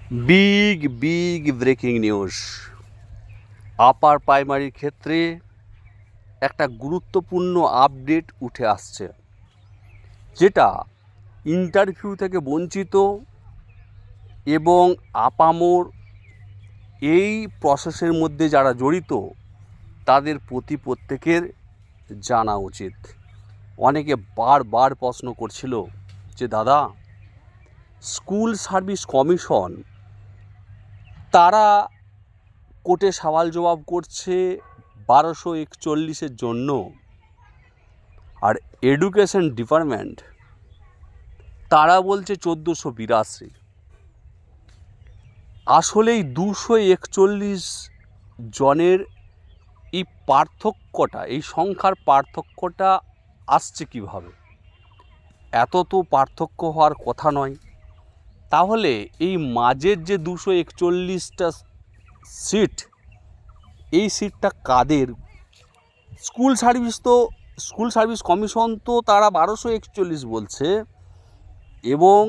Big breaking news. Upper প্রাইমারির ক্ষেত্রে একটা গুরুত্বপূর্ণ আপডেট উঠে আসছে, যেটা ইন্টারভিউ থেকে বঞ্চিত এবং আপামর এই প্রসেসের মধ্যে যারা জড়িত তাদের প্রত্যেকের জানা উচিত। অনেকে বারবার প্রশ্ন করছিল যে দাদা, স্কুল সার্ভিস কমিশন তারা কোর্টে সওয়াল জবাব করছে 1241 জন্য, আর এডুকেশন ডিপার্টমেন্ট তারা বলছে 1482। আসলেই 241 জনের এই পার্থক্যটা, এই সংখ্যার পার্থক্যটা আসছে কিভাবে? এত তো পার্থক্য হওয়ার কথা নয়। তাহলে এই মাঝের যে 241টা সিট, এই সিটটা কাদের? স্কুল সার্ভিস কমিশন তো তারা 1241 বলছে, এবং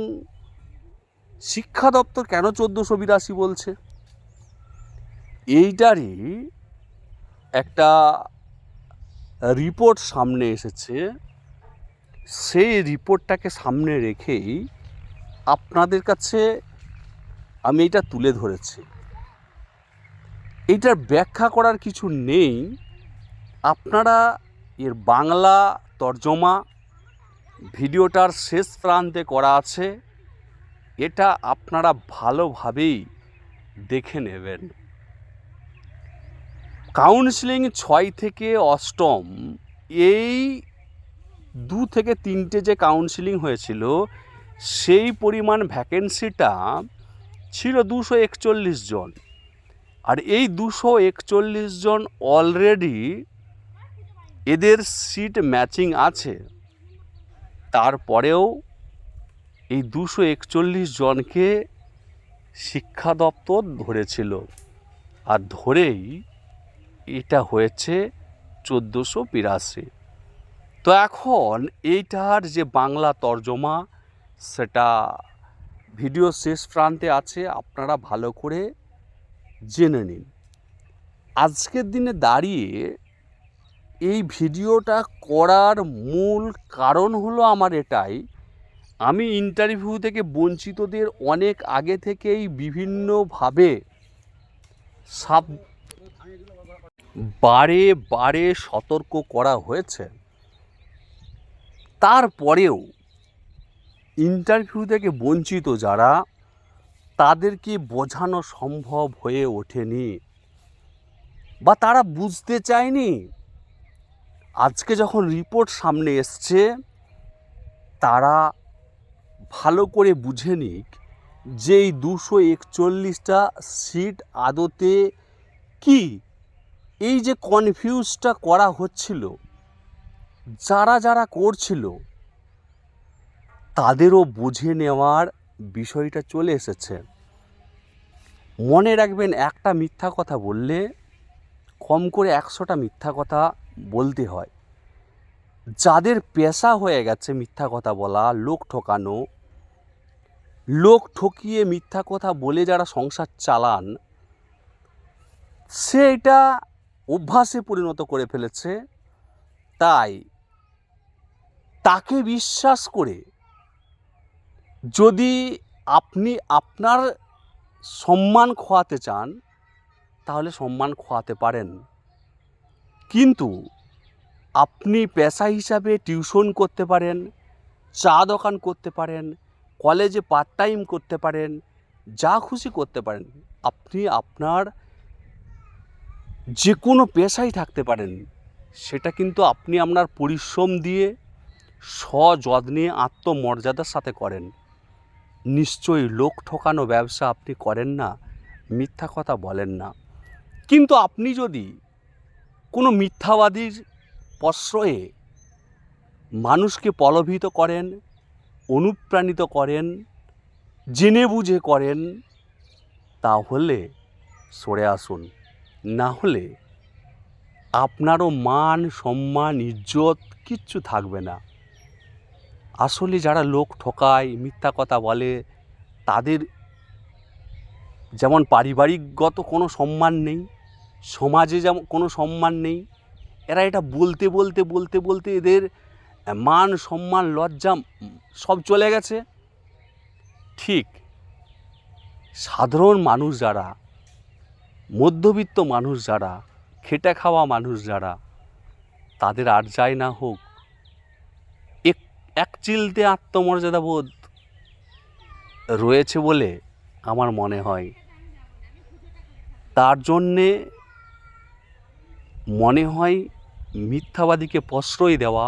শিক্ষা দপ্তর কেন 1482 বলছে? এইটারই একটা রিপোর্ট সামনে এসেছে। সেই রিপোর্টটাকে সামনে রেখেই আপনাদের কাছে আমি এটা তুলে ধরেছি। এইটার ব্যাখ্যা করার কিছু নেই, আপনারা এর বাংলা তর্জমা ভিডিওটার শেষ প্রান্তে করা আছে, এটা আপনারা ভালোভাবেই দেখে নেবেন। কাউন্সেলিং 6 থেকে 8ম, এই 2 থেকে 3টে যে কাউন্সেলিং হয়েছিল সেই পরিমাণ ভ্যাকেন্সিটা ছিল 241 জন। আর এই 241 জন অলরেডি এদের সিট ম্যাচিং আছে। তারপরেও এই 241 জনকে শিক্ষা দপ্তর ধরেছিল, আর ধরেই এটা হয়েছে 1482। তো এখন এইটার যে বাংলা তর্জমা সেটা ভিডিও শেষ প্রান্তে আছে, আপনারা ভালো করে জেনে নিন। আজকের দিনে দাঁড়িয়ে এই ভিডিওটা করার মূল কারণ হলো আমার এটাই, আমি ইন্টারভিউ থেকে বঞ্চিতদের অনেক আগে থেকেই বিভিন্নভাবে বারে সতর্ক করা হয়েছে। তারপরেও ইন্টারভিউ থেকে বঞ্চিত যারা, তাদেরকে বোঝানো সম্ভব হয়ে ওঠেনি বা তারা বুঝতে চায়নি। আজকে যখন রিপোর্ট সামনে এসছে, তারা ভালো করে বুঝে নিক যে এই 241টা সিট আদতে কি। এই যে কনফিউজটা করা হচ্ছিল, যারা করছিল তাদেরও বুঝে নেওয়ার বিষয়টা চলে এসেছে। মনে রাখবেন, একটা মিথ্যা কথা বললে কম করে 100টা মিথ্যা কথা বলতে হয়। যাদের পেশা হয়ে গেছে মিথ্যা কথা বলা, লোক ঠকানো, লোক ঠকিয়ে মিথ্যা কথা বলে যারা সংসার চালান, সে এটা অভ্যাসে পরিণত করে ফেলেছে। তাই তাকে বিশ্বাস করে যদি আপনি আপনার সম্মান খোয়াতে চান, তাহলে সম্মান খোয়াতে পারেন। কিন্তু আপনি পেশা হিসাবে টিউশন করতে পারেন, চা দোকান করতে পারেন, কলেজে পার্ট টাইম করতে পারেন, যা খুশি করতে পারেন। আপনি আপনার যে কোনো পেশায় থাকতে পারেন, সেটা কিন্তু আপনি আপনার পরিশ্রম দিয়ে সযত্নে আত্মমর্যাদার সাথে করেন। নিশ্চয়ই লোক ঠকানো ব্যবসা আপনি করেন না, মিথ্যা কথা বলেন না। কিন্তু আপনি যদি কোনো মিথ্যাবাদীর প্রশ্রয়ে মানুষকে প্রলোভিত করেন, অনুপ্রাণিত করেন, জেনে বুঝে করেন, তাহলে সরে আসুন। না হলে আপনারও মান সম্মান ইজ্জত কিচ্ছু থাকবে না। আসলে যারা লোক ঠকায়, মিথ্যা কথা বলে, তাদের যেমন পারিবারিকগত কোনো সম্মান নেই, সমাজে যেমন কোনো সম্মান নেই, এরা এটা বলতে বলতে বলতে বলতে এদের মান সম্মান লজ্জা সব চলে গেছে। ঠিক সাধারণ মানুষ যারা, মধ্যবিত্ত মানুষ যারা, খেটে খাওয়া মানুষ যারা, তাদের আর যাই না হোক এক চিলতে আত্মমর্যাদা বোধ রয়েছে বলে আমার মনে হয়। তার জন্যে মনে হয় মিথ্যাবাদীকে প্রশ্রয় দেওয়া,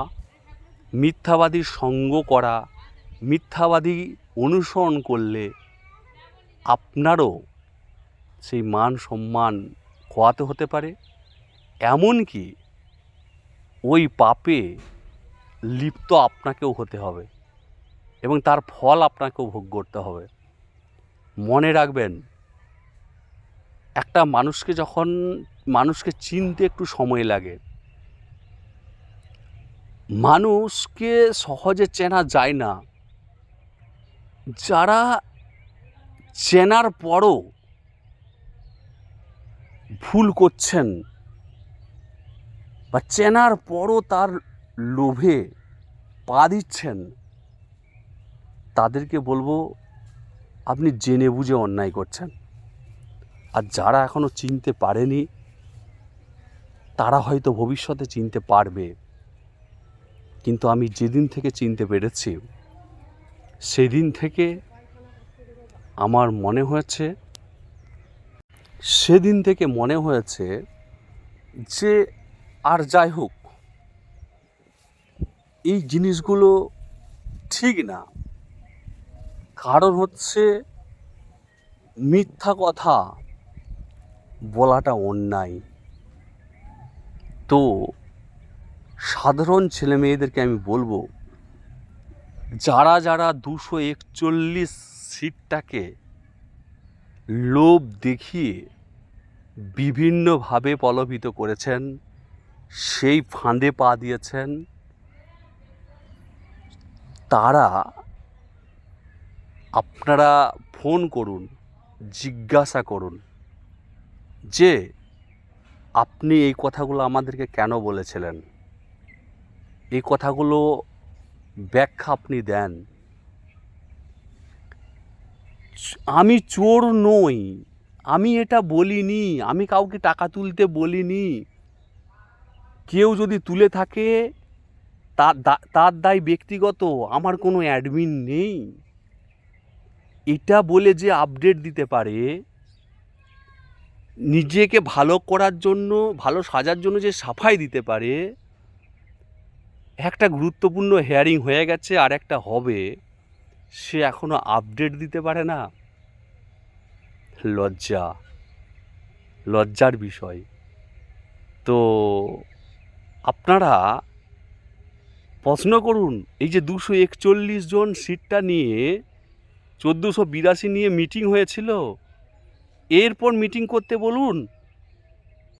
মিথ্যাবাদীর সঙ্গ করা, মিথ্যাবাদী অনুসরণ করলে আপনারও সেই মান সম্মান খোয়াতে হতে পারে, এমনকি ওই পাপে লিপ্ত আপনাকেও হতে হবে এবং তার ফল আপনাকেও ভোগ করতে হবে। মনে রাখবেন, একটা মানুষকে চিনতে একটু সময় লাগে। মানুষকে সহজে চেনা যায় না। যারা চেনার পরও ভুল করছেন বা চেনার পরও তার লোভে পা দিচ্ছেন, তাদেরকে বলবো আপনি জেনে বুঝে অন্যায় করছেন। আর যারা এখনও চিনতে পারেনি, তারা হয়তো ভবিষ্যতে চিনতে পারবে। কিন্তু আমি যেদিন থেকে চিনতে পেরেছি, সেদিন থেকে আমার মনে হয়েছে যে আর যাই হোক, এই জিনিসগুলো ঠিক না। কারণ হচ্ছে মিথ্যা কথা বলাটা অন্যায়। তো সাধারণ ছেলে মেয়েদেরকে আমি বলবো, যারা যারা 241 সিটটাকে লোভ দেখিয়ে বিভিন্নভাবে প্রলোভিত করেছেন, সেই ফাঁদে পা দিয়েছেন, তারা আপনারা ফোন করুন, জিজ্ঞাসা করুন যে আপনি এই কথাগুলো আমাদেরকে কেন বলেছিলেন, এই কথাগুলো ব্যাখ্যা আপনি দেন। আমি চোর নই, আমি এটা বলিনি, আমি কাউকে টাকা তুলতে বলিনি। কেউ যদি তুলে থাকে তার দায় ব্যক্তিগত, আমার কোনো অ্যাডমিন নেই। এটা বলে যে আপডেট দিতে পারে, নিজেকে ভালো করার জন্য, ভালো সাজার জন্য যে সাফাই দিতে পারে, একটা গুরুত্বপূর্ণ হিয়ারিং হয়ে গেছে আর একটা হবে, সে এখনো আপডেট দিতে পারে না। লজ্জার বিষয়। তো আপনারা প্রশ্ন করুন, এই যে 241 জন সিটটা নিয়ে 1482 নিয়ে মিটিং হয়েছিল, এরপর মিটিং করতে বলুন।